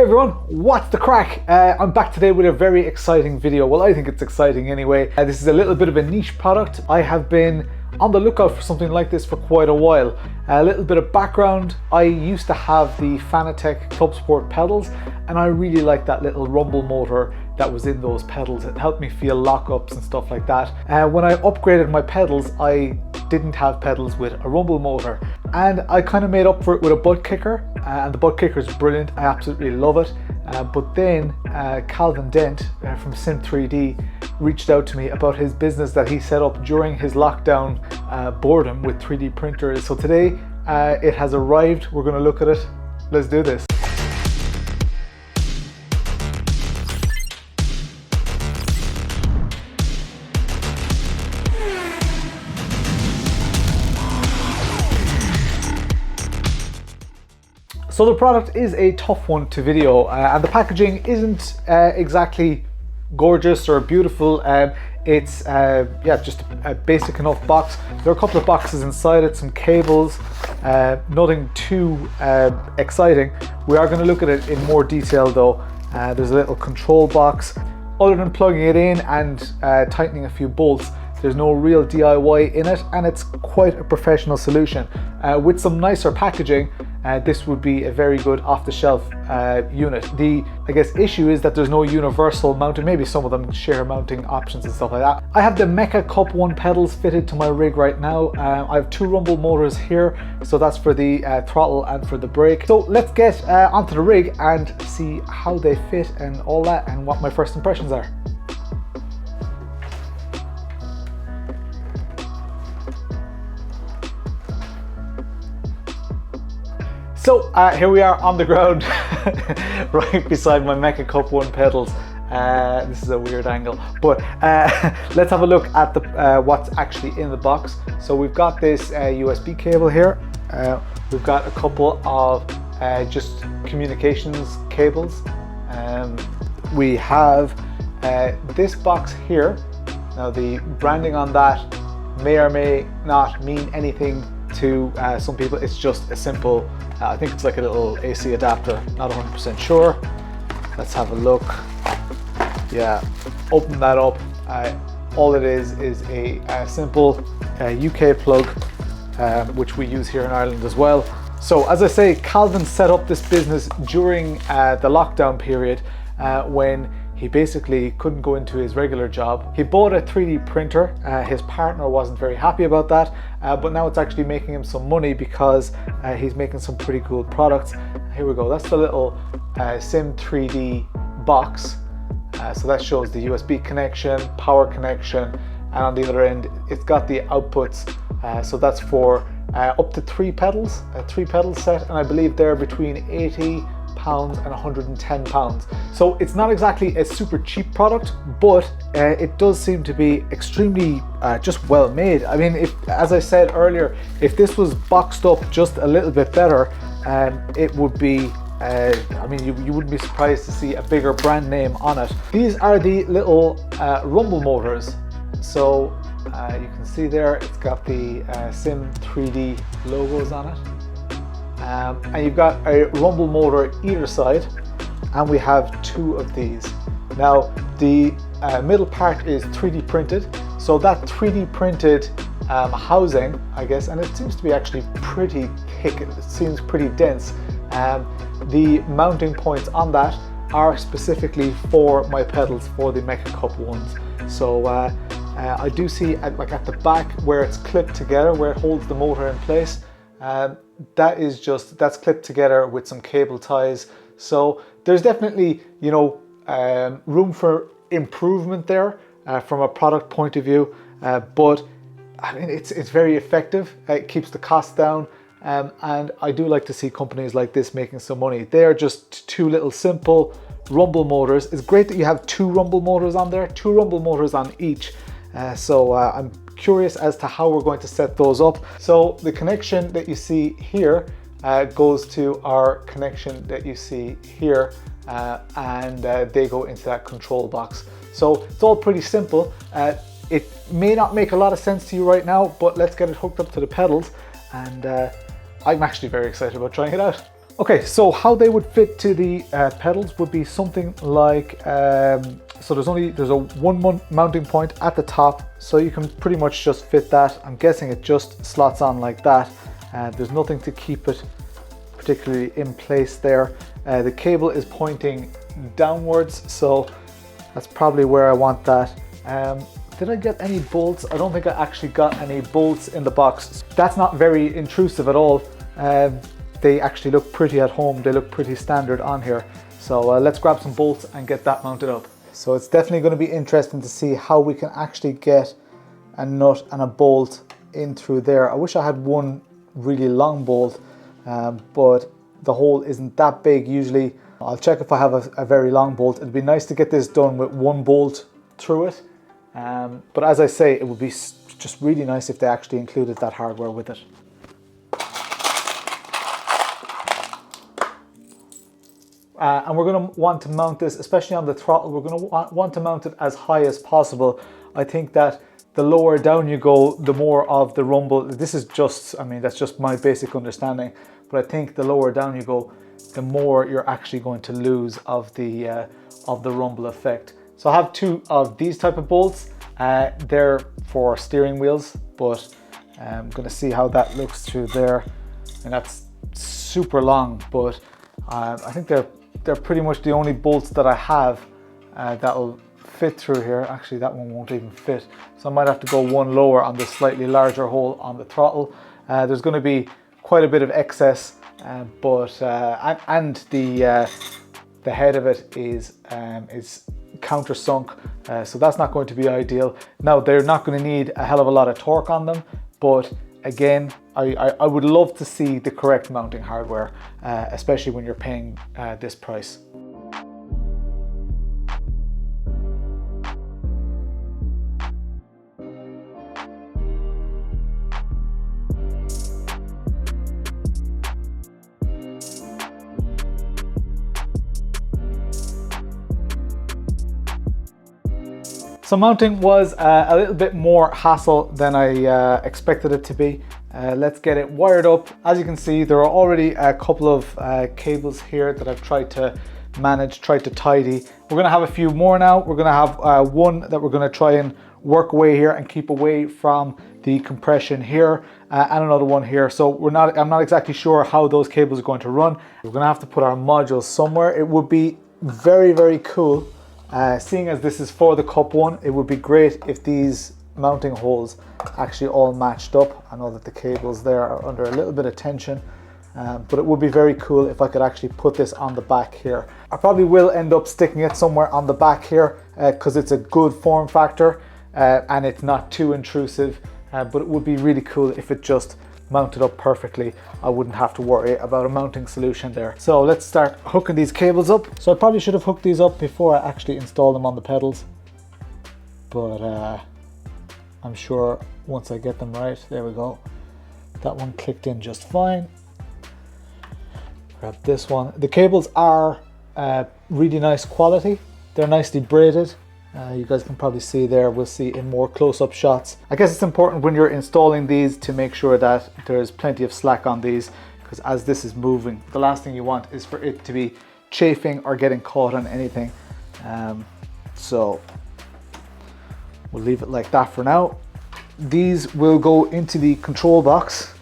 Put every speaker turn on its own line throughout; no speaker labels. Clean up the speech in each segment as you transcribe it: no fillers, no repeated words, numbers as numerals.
Hey everyone, what's the crack? I'm back today with a very exciting video. Well, I think it's exciting anyway. This is a little bit of a niche product. I have been on the lookout for something like this for quite a while. A little bit of background, I used to have the Fanatec Club Sport pedals and I really liked that little rumble motor that was in those pedals. It helped me feel lockups and stuff like that. When I upgraded my pedals, I didn't have pedals with a rumble motor, and I kind of made up for it with a butt kicker, and the butt kicker is brilliant. I absolutely love it. But then Calvin Dent from SIM-3D reached out to me about his business that he set up during his lockdown boredom with 3D printers. So today it has arrived. We're going to look at it. Let's do this. So the product is a tough one to video, and the packaging isn't exactly gorgeous or beautiful. It's just a basic enough box. There are a couple of boxes inside it, some cables, nothing too exciting. We are going to look at it in more detail though. There's a little control box. Other than plugging it in and tightening a few bolts, there's no real DIY in it, and it's quite a professional solution. With some nicer packaging, this would be a very good off-the-shelf unit. The, I guess, issue is that there's no universal mounting. Maybe some of them share mounting options and stuff like that. I have the Meca Cup1 pedals fitted to my rig right now. I have two rumble motors here, so that's for the throttle and for the brake. So let's get onto the rig and see how they fit and all that, and what my first impressions are. So here we are on the ground, right beside my Meca Cup1 pedals. This is a weird angle, but let's have a look at the what's actually in the box. So we've got this USB cable here. We've got a couple of just communications cables. We have this box here. Now the branding on that may or may not mean anything to some people. It's just a simple, I think it's like a little AC adapter, not 100% sure. Let's have a look. Yeah, open that up. All it is a simple UK plug, which we use here in Ireland as well. So as I say, Calvin set up this business during the lockdown period when he basically couldn't go into his regular job. He bought a 3D printer. His partner wasn't very happy about that, but now it's actually making him some money because he's making some pretty cool products. Here we go, that's the little SIM-3D box. So that shows the USB connection, power connection, and on the other end, it's got the outputs. So that's for up to 3 pedals, a 3 pedal set, and I believe they're between 80 pounds and 110 pounds. So it's not exactly a super cheap product, but it does seem to be extremely just well made. I mean, as I said earlier, if this was boxed up just a little bit better, it would be I mean, you wouldn't be surprised to see a bigger brand name on it. These are the little rumble motors. So you can see there, it's got the SIM-3D logos on it. And you've got a rumble motor either side, and we have 2 of these. Now the middle part is 3D printed, so that 3D printed housing, I guess, and it seems to be actually pretty thick, it seems pretty dense. The mounting points on that are specifically for my pedals, for the Meca Cup1s. So I do see like at the back where it's clipped together, where it holds the motor in place, that's clipped together with some cable ties. So there's definitely, you know, room for improvement there from a product point of view, but I mean, it's very effective. It keeps the cost down, and I do like to see companies like this making some money. They are just 2 little simple rumble motors. It's great that you have 2 rumble motors on there, 2 rumble motors on each. So I'm curious as to how we're going to set those up. So the connection that you see here goes to our connection that you see here, and they go into that control box. So it's all pretty simple. It may not make a lot of sense to you right now, but let's get it hooked up to the pedals, and I'm actually very excited about trying it out. Okay, so how they would fit to the pedals would be something like, so there's a one mounting point at the top, so you can pretty much just fit that. I'm guessing it just slots on like that. There's nothing to keep it particularly in place there. The cable is pointing downwards, so that's probably where I want that. Did I get any bolts? I don't think I actually got any bolts in the box. That's not very intrusive at all. They actually look pretty at home. They look pretty standard on here. So let's grab some bolts and get that mounted up. So it's definitely going to be interesting to see how we can actually get a nut and a bolt in through there. I wish I had one really long bolt, but the hole isn't that big usually. I'll check if I have a very long bolt. It'd be nice to get this done with one bolt through it. But as I say, it would be just really nice if they actually included that hardware with it. And we're going to want to mount this, especially on the throttle, we're going to want to mount it as high as possible. I think that the lower down you go, the more of the rumble, this is just, I mean, that's just my basic understanding, but I think the lower down you go, the more you're actually going to lose of the rumble effect. So I have two of these type of bolts. They're for steering wheels, but I'm going to see how that looks through there. And that's super long, but I think they're pretty much the only bolts that I have that'll fit through here. Actually, that one won't even fit, so I might have to go one lower on the slightly larger hole on the throttle. There's going to be quite a bit of excess, but the head of it is countersunk, so that's not going to be ideal. Now, they're not going to need a hell of a lot of torque on them, but again, I would love to see the correct mounting hardware, especially when you're paying this price. So mounting was a little bit more hassle than I expected it to be. Let's get it wired up. As you can see, there are already a couple of cables here that I've tried to manage, tried to tidy. We're gonna have a few more now. We're gonna have one that we're gonna try and work away here and keep away from the compression here, and another one here. So I'm not exactly sure how those cables are going to run. We're gonna have to put our modules somewhere. It would be very, very cool. Seeing as this is for the Cup1, it would be great if these mounting holes actually all matched up. I know that the cables there are under a little bit of tension, but it would be very cool if I could actually put this on the back here. I probably will end up sticking it somewhere on the back here because it's a good form factor and it's not too intrusive, but it would be really cool if it just mounted up perfectly. I wouldn't have to worry about a mounting solution there. So let's start hooking these cables up. So I probably should have hooked these up before I actually install them on the pedals, but I'm sure once I get them right, there we go. That one clicked in just fine. Grab this one. The cables are really nice quality. They're nicely braided. You guys can probably see there, we'll see in more close-up shots. I guess it's important when you're installing these to make sure that there's plenty of slack on these, because as this is moving, the last thing you want is for it to be chafing or getting caught on anything. So we'll leave it like that for now. These will go into the control box.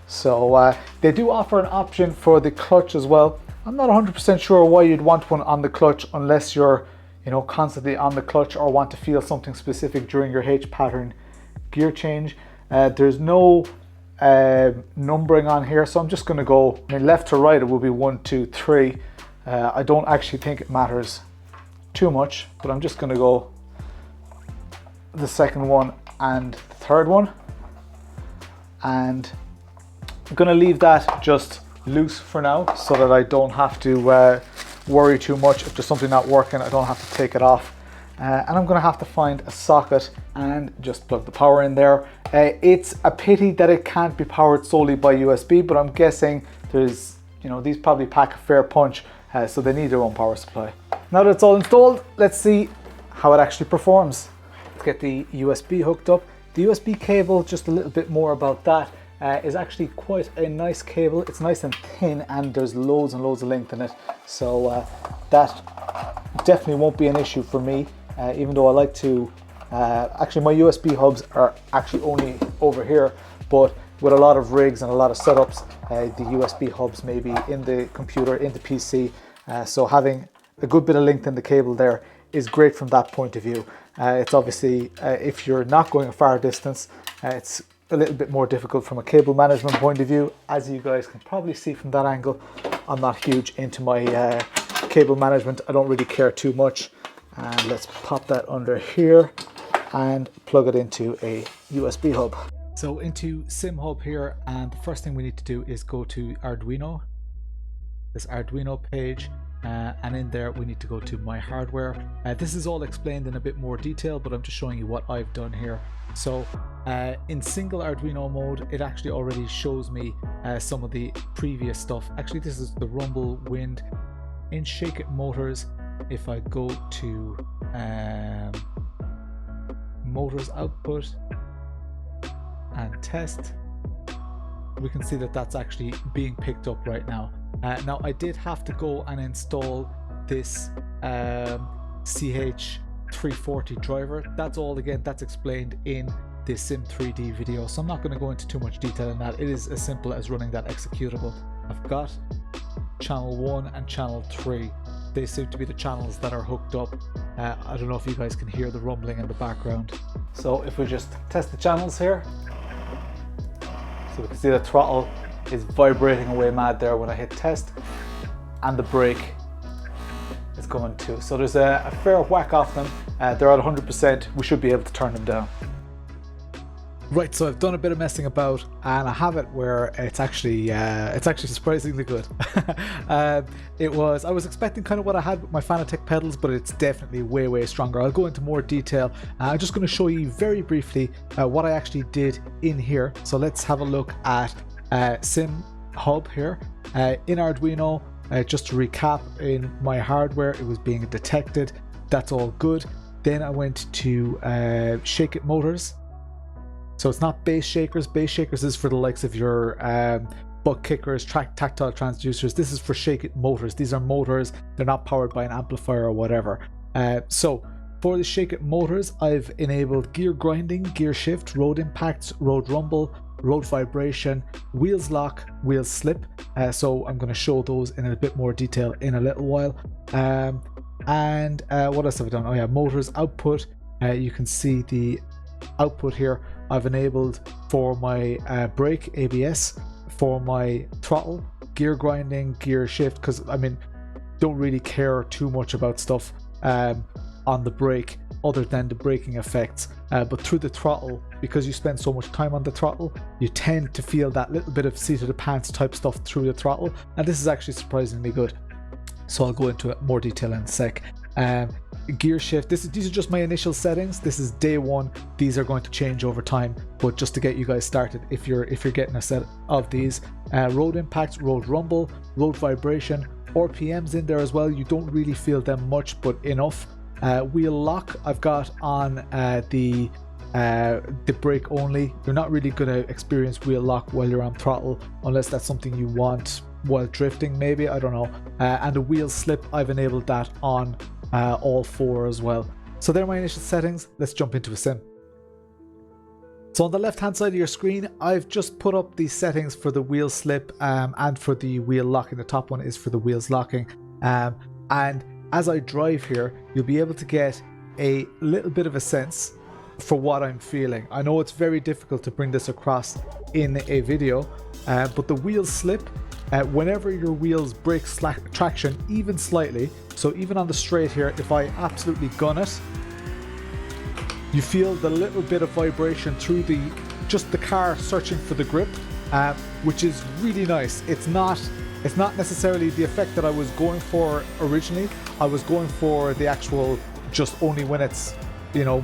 So they do offer an option for the clutch as well. I'm not 100% sure why you'd want one on the clutch unless you're constantly on the clutch or want to feel something specific during your H pattern gear change. There's no numbering on here, so I'm just going to go, left to right it will be 1, 2, 3. I don't actually think it matters too much, but I'm just going to go the second one and the third one, and I'm going to leave that just loose for now so that I don't have to worry too much. If there's something not working, I don't have to take it off. And I'm going to have to find a socket and just plug the power in there. It's a pity that it can't be powered solely by USB, but I'm guessing there's, these probably pack a fair punch, so they need their own power supply. Now that it's all installed, let's see how it actually performs. Let's get the USB hooked up. The USB cable, just a little bit more about that. is actually quite a nice cable. It's nice and thin, and there's loads and loads of length in it, so that definitely won't be an issue for me, even though I like to actually my USB hubs are actually only over here, but with a lot of rigs and a lot of setups, the USB hubs may be in the computer, in the PC, so having a good bit of length in the cable there is great from that point of view. It's obviously, if you're not going a far distance, it's a little bit more difficult from a cable management point of view. As you guys can probably see from that angle, I'm not huge into my cable management. I don't really care too much. And let's pop that under here and plug it into a USB hub. So into Simhub here, and the first thing we need to do is go to Arduino, this Arduino page, and in there we need to go to My Hardware. This is all explained in a bit more detail, but I'm just showing you what I've done here. So in single Arduino mode, it actually already shows me some of the previous stuff. Actually, this is the rumble, wind. In Shake It Motors, if I go to motors output and test, we can see that that's actually being picked up right now. Now I did have to go and install this CH340 driver. That's all, again, that's explained in the SIM-3D video, so I'm not going to go into too much detail in that. It is as simple as running that executable. I've got channel 1 and channel 3. They seem to be the channels that are hooked up. I don't know if you guys can hear the rumbling in the background. So if we just test the channels here, so we can see the throttle is vibrating away mad there when I hit test, and the brake is going too. So there's a fair whack off them. They're at 100%. We should be able to turn them down. Right, so I've done a bit of messing about, and I have it where it's actually surprisingly good. I was expecting kind of what I had with my Fanatec pedals, but it's definitely way stronger. I'll go into more detail. I'm just going to show you very briefly what I actually did in here. So let's have a look at Simhub here in Arduino. Just to recap, in My Hardware, it was being detected. That's all good. Then I went to Shake It Motors. So it's not base shakers. Base shakers is for the likes of your butt kickers, tactile transducers. This is for Shake It Motors. These are motors. They're not powered by an amplifier or whatever. So for the Shake It Motors, I've enabled gear grinding, gear shift, road impacts, road rumble, road vibration, wheels lock, wheels slip. So I'm going to show those in a bit more detail in a little while. And what else have I done? Oh yeah, motors output. You can see the output here. I've enabled for my brake ABS, for my throttle, gear grinding, gear shift, because I mean, don't really care too much about stuff on the brake other than the braking effects, but through the throttle, because you spend so much time on the throttle, you tend to feel that little bit of seat of the pants type stuff through the throttle, and this is actually surprisingly good. So I'll go into more detail in a sec. Gear shift, these are just my initial settings. This is day one. These are going to change over time, but just to get you guys started, if you're getting a set of these, road impacts, road rumble, road vibration, RPMs in there as well. You don't really feel them much, but enough. Wheel lock, I've got on the brake only. You're not really going to experience wheel lock while you're on throttle, unless that's something you want while drifting, maybe, I don't know. And the wheel slip, I've enabled that on all four as well. So they're my initial settings. Let's jump into a sim. So on the left hand side of your screen, I've just put up the settings for the wheel slip and for the wheel locking. The top one is for the wheels locking, and as I drive here, you'll be able to get a little bit of a sense for what I'm feeling. I know it's very difficult to bring this across in a video, but the wheel slip, whenever your wheels break traction even slightly, so even on the straight here, if I absolutely gun it, you feel the little bit of vibration through just the car searching for the grip, which is really nice. It's not necessarily the effect that I was going for originally. I was going for the actual just only when it's, you know,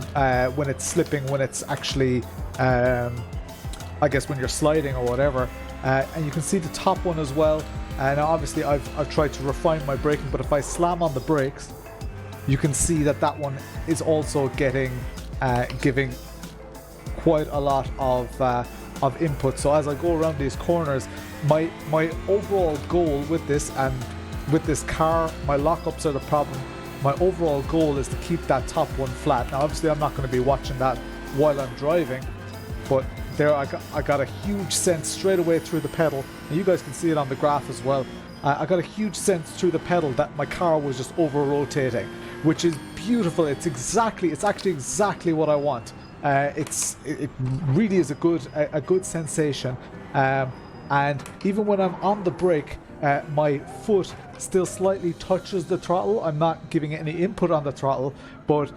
when it's slipping, when it's actually, I guess when you're sliding or whatever. And you can see the top one as well. And obviously I've tried to refine my braking, but if I slam on the brakes, you can see that one is also giving quite a lot of of input. So as I go around these corners, my overall goal with this, and with this car, my lockups are the problem. My overall goal is to keep that top one flat. Now obviously I'm not going to be watching that while I'm driving, but there I got a huge sense straight away through the pedal, and you guys can see it on the graph as well. I got a huge sense through the pedal that my car was just over rotating, which is beautiful. It's actually exactly what I want. It really is a good sensation, and even when I'm on the brake, my foot still slightly touches the throttle. I'm not giving any input on the throttle, but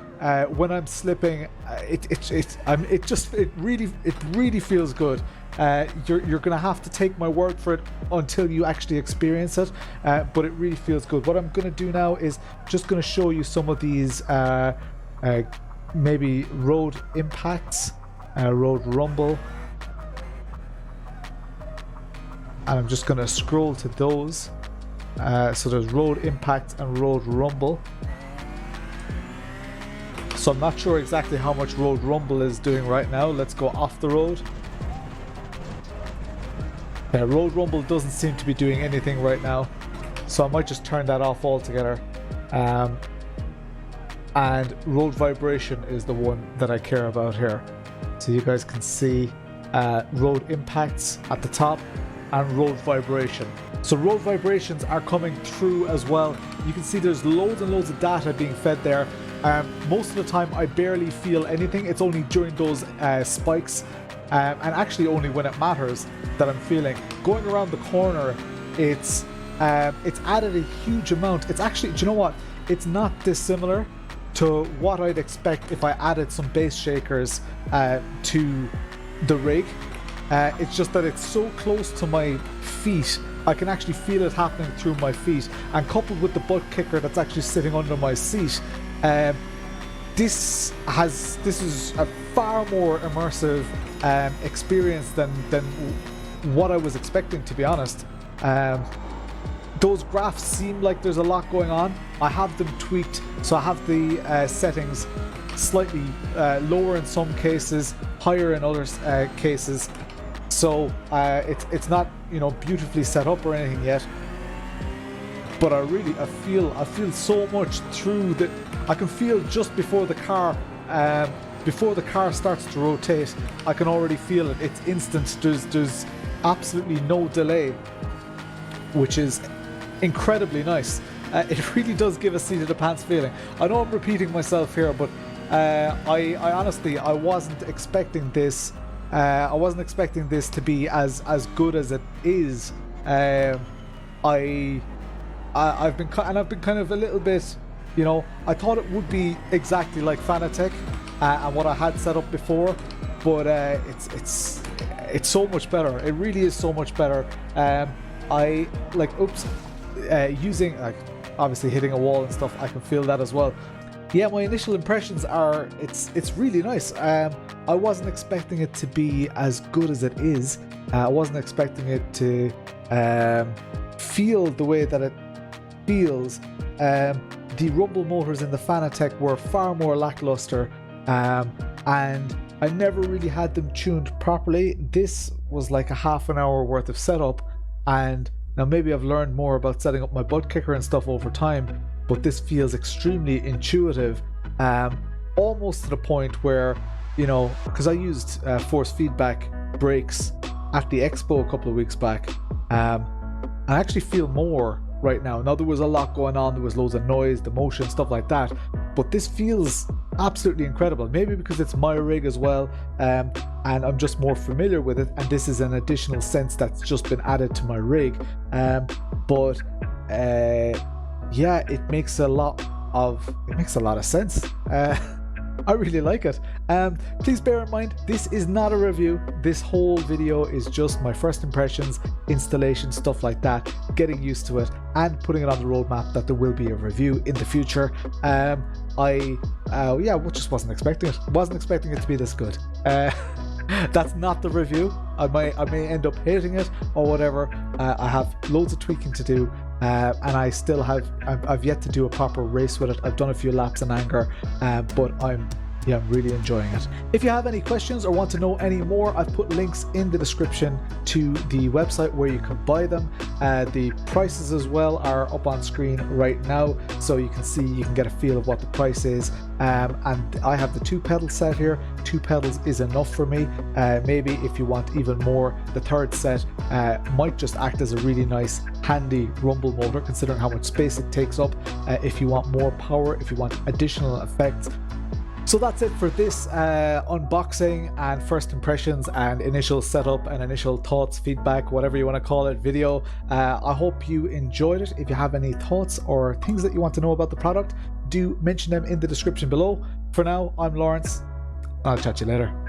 when I'm slipping, it really feels good. You're gonna have to take my word for it until you actually experience it, but it really feels good. What I'm gonna do now is just gonna show you some of these maybe road impacts, road rumble, and I'm just gonna scroll to those. So there's road impact and road rumble. So I'm not sure exactly how much road rumble is doing right now. Let's go off the road. Road rumble doesn't seem to be doing anything right now, so I might just turn that off altogether. And road vibration is the one that I care about here. So you guys can see road impacts at the top and road vibration. So road vibrations are coming through as well. You can see there's loads and loads of data being fed there. Most of the time I barely feel anything. It's only during those spikes, and actually only when it matters, that I'm feeling. Going around the corner, it's added a huge amount. It's actually, do you know what? It's not dissimilar to what I'd expect if I added some bass shakers to the rig. It's just that it's so close to my feet, I can actually feel it happening through my feet, and coupled with the butt kicker that's actually sitting under my seat, this is a far more immersive experience than what I was expecting, to be honest. Those graphs seem like there's a lot going on. I have them tweaked, so I have the settings slightly lower in some cases, higher in other cases. So it's not, you know, beautifully set up or anything yet. But I feel so much through the. I can feel just before the car starts to rotate. I can already feel it. It's instant. There's absolutely no delay, which is incredibly nice. It really does give a seat of the pants feeling. I know I'm repeating myself here, but I honestly wasn't expecting this. I wasn't expecting this to be as good as it is. I've been kind of a little bit, you know, I thought it would be exactly like Fanatec and what I had set up before, but it's so much better. It really is so much better. I like, using, like, obviously hitting a wall and stuff, I can feel that as well. Yeah, my initial impressions are it's really nice. I wasn't expecting it to be as good as it is. I wasn't expecting it to feel the way that it feels. The rumble motors in the Fanatec were far more lackluster, and I never really had them tuned properly. This was like a half an hour worth of setup, and now maybe I've learned more about setting up my butt kicker and stuff over time, but this feels extremely intuitive, almost to the point where, you know, because I used force feedback brakes at the expo a couple of weeks back, I actually feel more right now. Now, there was a lot going on, there was loads of noise, the motion, stuff like that, but this feels absolutely incredible. Maybe because it's my rig as well, and I'm just more familiar with it, and this is an additional sense that's just been added to my rig. But yeah, it makes a lot of sense. I really like it. Please bear in mind, this is not a review. This whole video is just my first impressions, installation, stuff like that, getting used to it and putting it on the roadmap that there will be a review in the future. I just wasn't expecting it. Wasn't expecting it to be this good. That's not the review. I may end up hating it or whatever. I have loads of tweaking to do, and I've yet to do a proper race with it. I've done a few laps in anger, but I'm yeah, I'm really enjoying it. If you have any questions or want to know any more, I've put links in the description to the website where you can buy them. The prices as well are up on screen right now, so you can see, you can get a feel of what the price is. And I have the 2 pedal set here. 2 pedals is enough for me. Maybe if you want even more, the 3rd set might just act as a really nice handy rumble motor, considering how much space it takes up. If you want more power, if you want additional effects. So that's it for this unboxing and first impressions and initial setup and initial thoughts, feedback, whatever you want to call it, video. I hope you enjoyed it. If you have any thoughts or things that you want to know about the product, do mention them in the description below. For now, I'm Lawrence. I'll chat to you later.